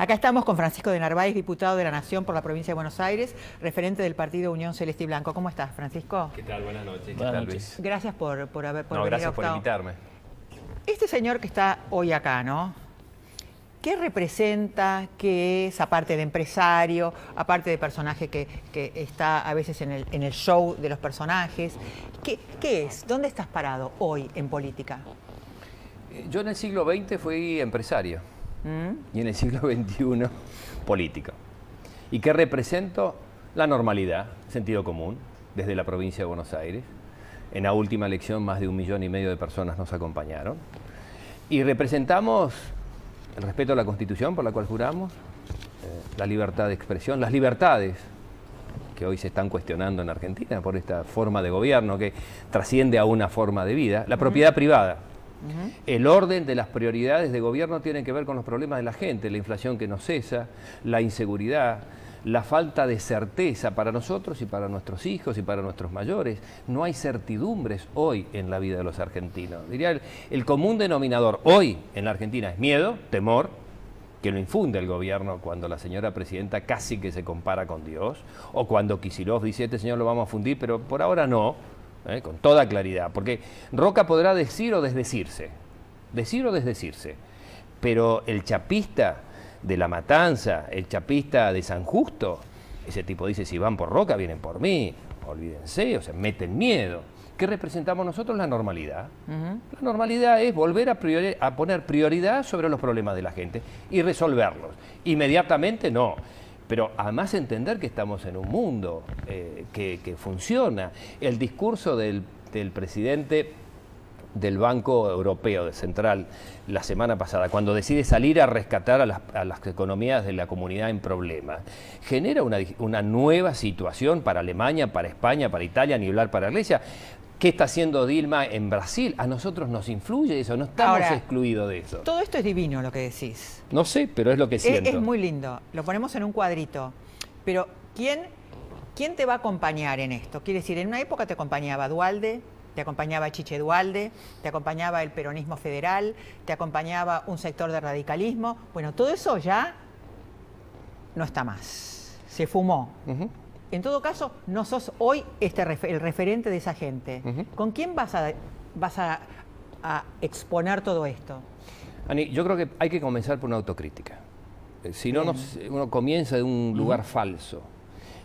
Acá estamos con Francisco de Narváez, diputado de la Nación por la provincia de Buenos Aires, referente del partido Unión Celeste y Blanco. ¿Cómo estás, Francisco? ¿Qué tal? Buenas noches. Buenas tal, noches. Luis? Gracias por venir. Gracias por invitarme. Este señor que está hoy acá, ¿no? ¿Qué representa? ¿Qué es? Aparte de empresario, aparte de personaje que está a veces en el show de los personajes. ¿Qué es? ¿Dónde estás parado hoy en política? Yo en el siglo XX fui empresario y en el siglo XXI político. ¿Y qué represento? La normalidad, sentido común, desde la provincia de Buenos Aires. En la última elección más de 1,5 millones de personas nos acompañaron. Y representamos el respeto a la Constitución por la cual juramos, la libertad de expresión, las libertades que hoy se están cuestionando en Argentina por esta forma de gobierno que trasciende a una forma de vida, la propiedad privada. El orden de las prioridades de gobierno tienen que ver con los problemas de la gente, la inflación que no cesa, la inseguridad, la falta de certeza para nosotros y para nuestros hijos y para nuestros mayores. No hay certidumbres hoy en la vida de los argentinos. Diría, el común denominador hoy en la Argentina es miedo, temor, que lo infunde el gobierno cuando la señora presidenta casi que se compara con Dios, o cuando Kicillof dice, este señor lo vamos a fundir, pero por ahora no, con toda claridad, porque Roca podrá decir o desdecirse, pero el chapista de La Matanza, el chapista de San Justo, ese tipo dice, si van por Roca, vienen por mí, olvídense, o sea, meten miedo. ¿Qué representamos nosotros? La normalidad. La normalidad es volver a poner prioridad sobre los problemas de la gente y resolverlos. Inmediatamente no, pero además entender que estamos en un mundo que funciona. El discurso del presidente del Banco Europeo, de Central, la semana pasada, cuando decide salir a rescatar a las economías de la comunidad en problemas, genera una nueva situación para Alemania, para España, para Italia, ni hablar para Grecia. ¿Qué está haciendo Dilma en Brasil? A nosotros nos influye eso, no estamos excluidos de eso. Todo esto es divino lo que decís. No sé, pero es lo que siento. Es muy lindo, lo ponemos en un cuadrito, pero ¿quién te va a acompañar en esto? Quiere decir, en una época te acompañaba Duhalde, te acompañaba Chiche Duhalde, te acompañaba el peronismo federal, te acompañaba un sector de radicalismo. Bueno, todo eso ya no está más, se fumó. En todo caso, no sos hoy el referente de esa gente. ¿Con quién vas a exponer todo esto? Ani, yo creo que hay que comenzar por una autocrítica. Si no, uno comienza de un lugar falso.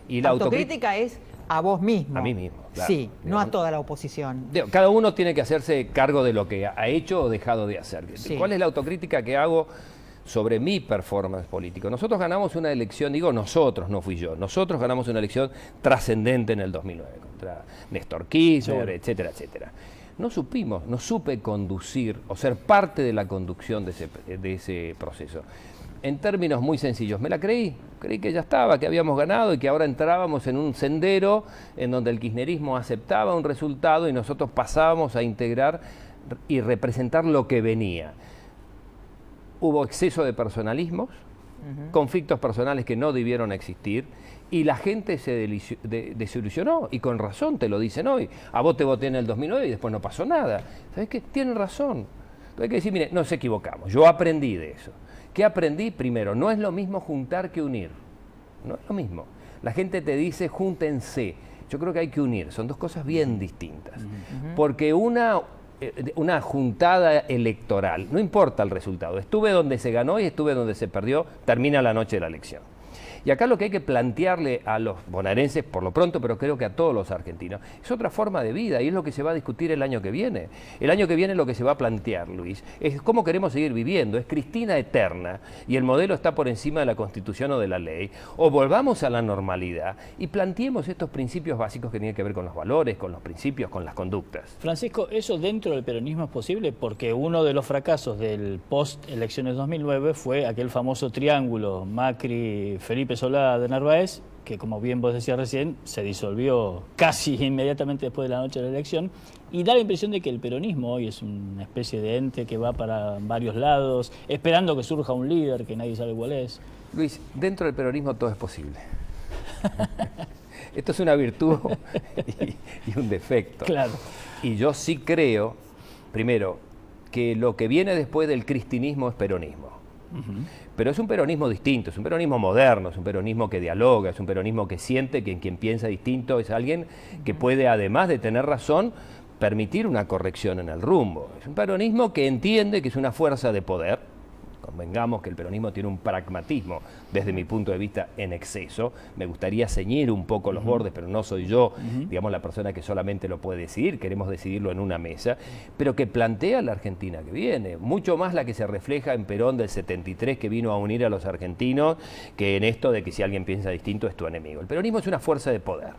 Y la autocrítica es a vos mismo. A mí mismo, claro. Sí, no a toda la oposición. Cada uno tiene que hacerse cargo de lo que ha hecho o dejado de hacer. Sí. ¿Cuál es la autocrítica que hago sobre mi performance político? Nosotros ganamos una elección, digo nosotros, no fui yo, nosotros ganamos una elección trascendente en el 2009 contra Néstor Kirchner, etcétera, etcétera. No supe conducir o ser parte de la conducción de ese proceso. En términos muy sencillos, me la creí que ya estaba, que habíamos ganado y que ahora entrábamos en un sendero en donde el kirchnerismo aceptaba un resultado y nosotros pasábamos a integrar y representar lo que venía. Hubo exceso de personalismos, conflictos personales que no debieron existir y la gente se desilusionó y con razón te lo dicen hoy. A vos te voté en el 2009 y después no pasó nada. ¿Sabés qué? Tienen razón. Entonces hay que decir, mire, nos equivocamos. Yo aprendí de eso. ¿Qué aprendí? Primero, no es lo mismo juntar que unir. No es lo mismo. La gente te dice, júntense. Yo creo que hay que unir. Son dos cosas bien distintas. Porque una juntada electoral, no importa el resultado, estuve donde se ganó y estuve donde se perdió, termina la noche de la elección. Y acá lo que hay que plantearle a los bonaerenses, por lo pronto, pero creo que a todos los argentinos, es otra forma de vida y es lo que se va a discutir el año que viene. El año que viene lo que se va a plantear, Luis, es cómo queremos seguir viviendo. Es Cristina eterna y el modelo está por encima de la Constitución o de la ley. O volvamos a la normalidad y planteemos estos principios básicos que tienen que ver con los valores, con los principios, con las conductas. Francisco, ¿eso dentro del peronismo es posible? Porque uno de los fracasos del post-elecciones 2009 fue aquel famoso triángulo Macri-Felipe Solá de Narváez, que como bien vos decías recién, se disolvió casi inmediatamente después de la noche de la elección, y da la impresión de que el peronismo hoy es una especie de ente que va para varios lados, esperando que surja un líder que nadie sabe cuál es. Luis, dentro del peronismo todo es posible. Esto es una virtud y un defecto. Claro. Y yo sí creo, primero, que lo que viene después del cristinismo es peronismo. Pero es un peronismo distinto, es un peronismo moderno, es un peronismo que dialoga, es un peronismo que siente que quien piensa distinto es alguien que puede, además de tener razón, permitir una corrección en el rumbo. Es un peronismo que entiende que es una fuerza de poder. Convengamos que el peronismo tiene un pragmatismo, desde mi punto de vista, en exceso. Me gustaría ceñir un poco los bordes, pero no soy yo, digamos, la persona que solamente lo puede decidir. Queremos decidirlo en una mesa, pero que plantea la Argentina que viene, mucho más la que se refleja en Perón del 73, que vino a unir a los argentinos, que en esto de que si alguien piensa distinto es tu enemigo. El peronismo es una fuerza de poder.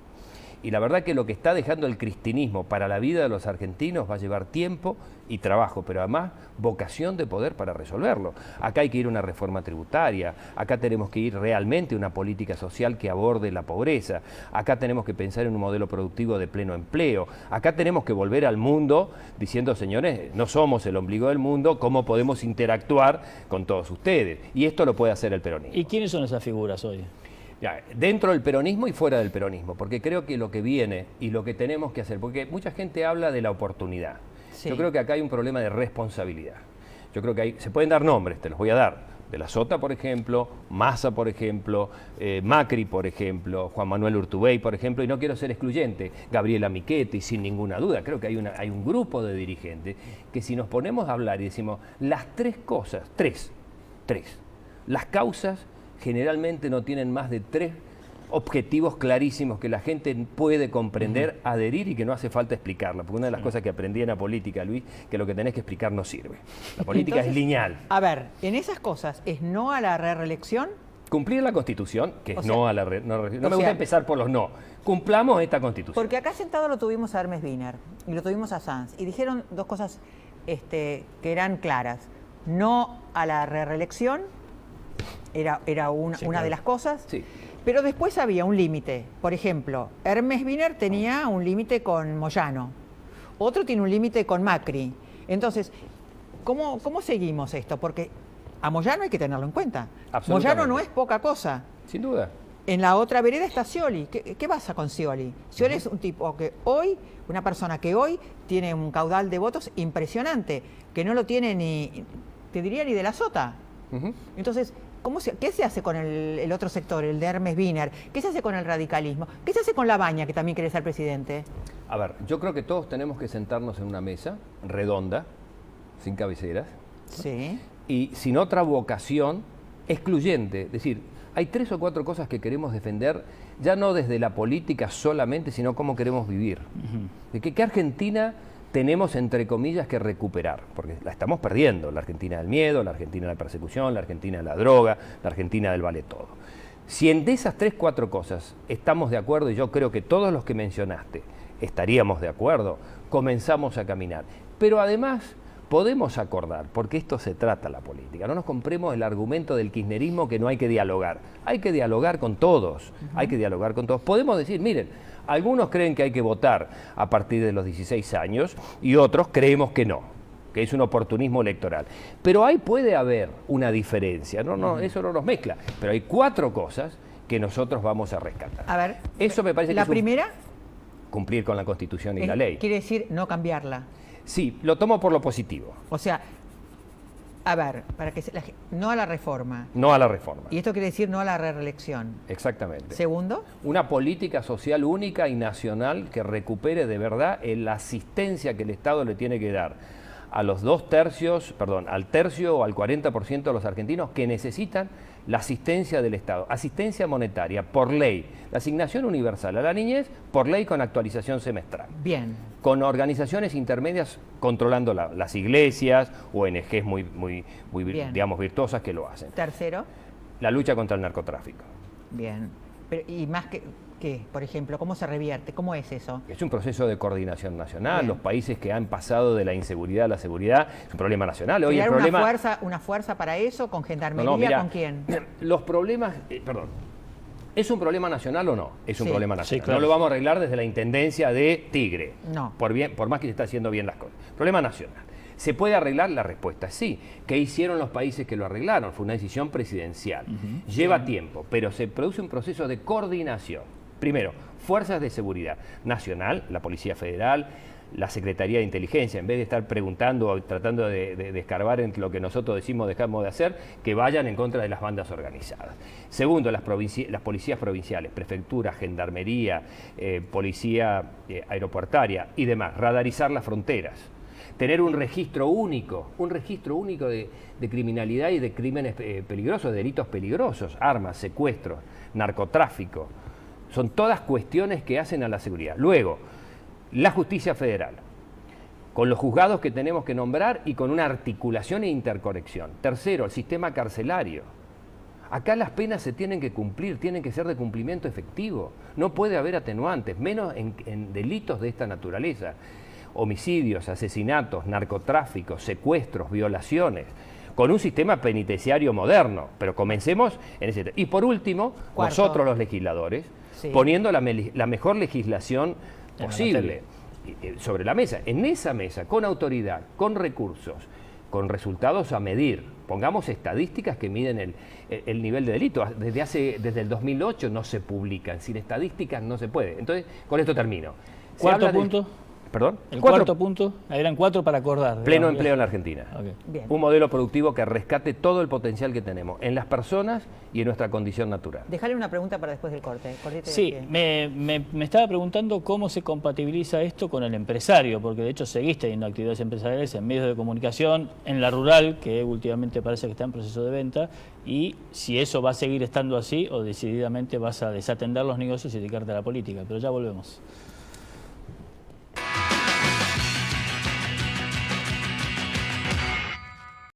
Y la verdad que lo que está dejando el cristinismo para la vida de los argentinos va a llevar tiempo y trabajo, pero además vocación de poder para resolverlo. Acá hay que ir a una reforma tributaria, acá tenemos que ir realmente a una política social que aborde la pobreza, acá tenemos que pensar en un modelo productivo de pleno empleo, acá tenemos que volver al mundo diciendo, señores, no somos el ombligo del mundo, ¿cómo podemos interactuar con todos ustedes? Y esto lo puede hacer el peronismo. ¿Y quiénes son esas figuras hoy? Ya, dentro del peronismo y fuera del peronismo, porque creo que lo que viene y lo que tenemos que hacer, porque mucha gente habla de la oportunidad. Sí. Yo creo que acá hay un problema de responsabilidad. Yo creo que se pueden dar nombres, te los voy a dar. De la Sota, por ejemplo, Massa, por ejemplo, Macri, por ejemplo, Juan Manuel Urtubey, por ejemplo, y no quiero ser excluyente, Gabriela Michetti, sin ninguna duda. Creo que hay un grupo de dirigentes que si nos ponemos a hablar y decimos las tres cosas, tres, las causas generalmente no tienen más de 3 objetivos clarísimos que la gente puede comprender, adherir y que no hace falta explicarla. Porque una de las cosas que aprendí en la política, Luis, que lo que tenés que explicar no sirve. La política Entonces, es lineal. A ver, en esas cosas, ¿es no a la reelección? Cumplir la Constitución, que es O sea, no a la reelección. No me gusta empezar por los no. Cumplamos esta Constitución. Porque acá sentado lo tuvimos a Hermes Wiener y lo tuvimos a Sanz y dijeron dos cosas que eran claras. No a la reelección, era una de las cosas, Sí. pero después había un límite. Por ejemplo, Hermes Wiener tenía un límite con Moyano, otro tiene un límite con Macri. Entonces, ¿cómo seguimos esto? Porque a Moyano hay que tenerlo en cuenta. Absolutamente. Moyano no es poca cosa. Sin duda. En la otra vereda está Scioli. ¿Qué pasa con Scioli? Scioli es un tipo que hoy, una persona que hoy tiene un caudal de votos impresionante, que no lo tiene ni, te diría, ni de la Sota. Entonces, ¿qué se hace con el otro sector, el de Hermes Wiener? ¿Qué se hace con el radicalismo? ¿Qué se hace con Labaña, que también quiere ser presidente? A ver, yo creo que todos tenemos que sentarnos en una mesa redonda, sin cabeceras, Sí. y sin otra vocación excluyente. Es decir, hay 3 o 4 cosas que queremos defender, ya no desde la política solamente, sino cómo queremos vivir. De ¿Qué Argentina tenemos, entre comillas, que recuperar? Porque la estamos perdiendo, la Argentina del miedo, la Argentina de la persecución, la Argentina de la droga, la Argentina del vale todo. Si de esas 3 o 4 cosas estamos de acuerdo, y yo creo que todos los que mencionaste estaríamos de acuerdo, comenzamos a caminar. Pero además podemos acordar, porque esto se trata la política, no nos compremos el argumento del kirchnerismo que no hay que dialogar con todos, hay que dialogar con todos. Podemos decir, miren, algunos creen que hay que votar a partir de los 16 años y otros creemos que no, que es un oportunismo electoral. Pero ahí puede haber una diferencia, eso no nos mezcla, pero hay 4 cosas que nosotros vamos a rescatar. A ver, eso me parece la que es primera cumplir con la Constitución y la ley. quiere decir no cambiarla. Sí, lo tomo por lo positivo. O sea, a ver, no a la reforma. No a la reforma. Y esto quiere decir no a la reelección. Exactamente. Segundo, Una política social única y nacional que recupere de verdad la asistencia que el Estado le tiene que dar a los al tercio o al 40% de los argentinos que necesitan la asistencia del Estado. Asistencia monetaria, por ley. La asignación universal a la niñez, por ley con actualización semestral. bien. Con organizaciones intermedias controlando las iglesias, ONGs muy Bien. digamos, virtuosas que lo hacen. Tercero, La lucha contra el narcotráfico. bien. Pero, y más que, por ejemplo, ¿cómo se revierte? ¿Cómo es eso? Es un proceso de coordinación nacional. Bien. Los países que han pasado de la inseguridad a la seguridad es un problema nacional. Hoy el ¿Crear problema... una fuerza para eso? ¿Con gendarmería? mirá, ¿Con quién? Los problemas... ¿Es un problema nacional o no? Es un Sí. problema nacional. Sí, claro. No lo vamos a arreglar desde la Intendencia de Tigre. No. Por más que se está haciendo bien las cosas. Problema nacional. ¿Se puede arreglar? La respuesta es sí. ¿Qué hicieron los países que lo arreglaron? Fue una decisión presidencial. Lleva tiempo, pero se produce un proceso de coordinación. Primero, fuerzas de seguridad nacional, la Policía Federal, la Secretaría de Inteligencia, en vez de estar preguntando o tratando de escarbar en lo que nosotros decimos dejamos de hacer, que vayan en contra de las bandas organizadas. Segundo, las policías provinciales, prefectura, gendarmería, policía aeropuertaria y demás, radarizar las fronteras. Tener un registro único de criminalidad y de crímenes peligrosos, de delitos peligrosos, armas, secuestros, narcotráfico. Son todas cuestiones que hacen a la seguridad. Luego, la justicia federal, con los juzgados que tenemos que nombrar y con una articulación e interconexión. Tercero, el sistema carcelario. Acá las penas se tienen que cumplir, tienen que ser de cumplimiento efectivo. No puede haber atenuantes, menos en delitos de esta naturaleza. Homicidios, asesinatos, narcotráficos, secuestros, violaciones, con un sistema penitenciario moderno. Pero comencemos en ese... Y por último, Cuarto. nosotros los legisladores, Sí. poniendo la mejor legislación posible sobre la mesa. En esa mesa, con autoridad, con recursos, con resultados a medir. Pongamos estadísticas que miden el nivel de delito. Desde el 2008 no se publican. Sin estadísticas no se puede. Entonces, con esto termino. Se ¿Cuarto habla de- punto? ¿Perdón? El cuarto punto, eran 4 para acordar. Pleno digamos. empleo en la Argentina. Ok. Bien. Un modelo productivo que rescate todo el potencial que tenemos en las personas y en nuestra condición natural. Dejale una pregunta para después del corte. Cortito y Sí, así. me estaba preguntando cómo se compatibiliza esto con el empresario, porque de hecho seguís teniendo actividades empresariales en medios de comunicación, en la rural, que últimamente parece que está en proceso de venta, y si eso va a seguir estando así o decididamente vas a desatender los negocios y dedicarte a la política. Pero ya volvemos.